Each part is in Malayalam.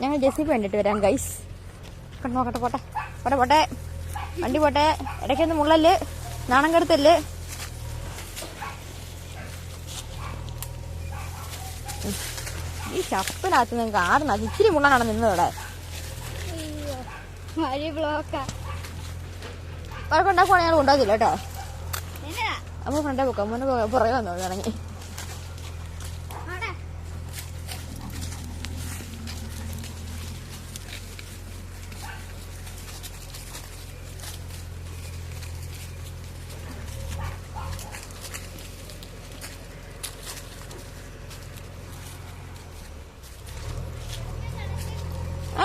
ഞങ്ങൾ ജെസിബി കണ്ടിട്ട് വരാം ഗൈസ്. നോക്കട്ടെ, പോട്ടെ പോട്ടെ പോട്ടെ, വണ്ടി പോട്ടെ. ഇടയ്ക്കൊന്ന് മുള്ളല്, നാണം കെടുത്തല്. ഈ ഷപ്പിനകത്ത് നിങ്ങൾക്ക് ആടുന്നത് ഇച്ചിരി മുള്ളനാണ് നിന്നതോടെ. വഴക്കുണ്ടാക്കുവാണെങ്കിൽ ഞങ്ങൾ ഉണ്ടാകില്ല കേട്ടോ. അമ്മ ഫ്രണ്ടേ പോക്കാം, മുന്നേ പുറകെ വന്നോ ഇറങ്ങി.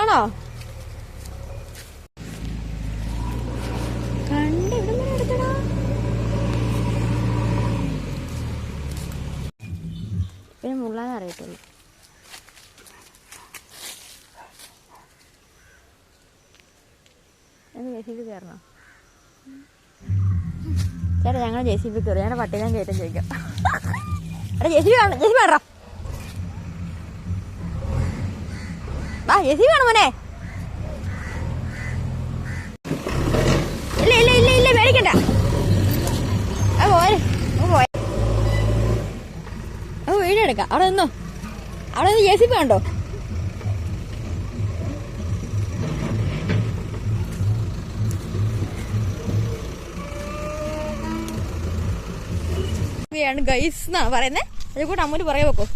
ആണോ? കണ്ട് ഇവിടെ എടുക്കണോ? പിന്നെ മുള്ളാൻ അറിയത്തുള്ളൂ. ജെസിബി കയറണോ? ചേട്ടാ ഞങ്ങൾ ജെസിബി കയറി. ഞങ്ങളുടെ പട്ടികാൻ കയറ്റം ചോദിക്കാം. എടാ ജെസിബി വേണം, ജെസിബി വേണ്ട. വാ ജെസിബി വേണം മോനെ. ഇല്ല ഇല്ല ഇല്ല ഇല്ല, മേടിക്കണ്ട. വീഡിയോ എടുക്കാം. അവിടെ നിന്നോ, അവിടെ നിന്ന് ജെസിബി കണ്ടോ? ഗൈസ് എന്നാണ് പറയുന്നത്. അത് കൂടെ അമ്മൂര് പറയാ വെക്കോ.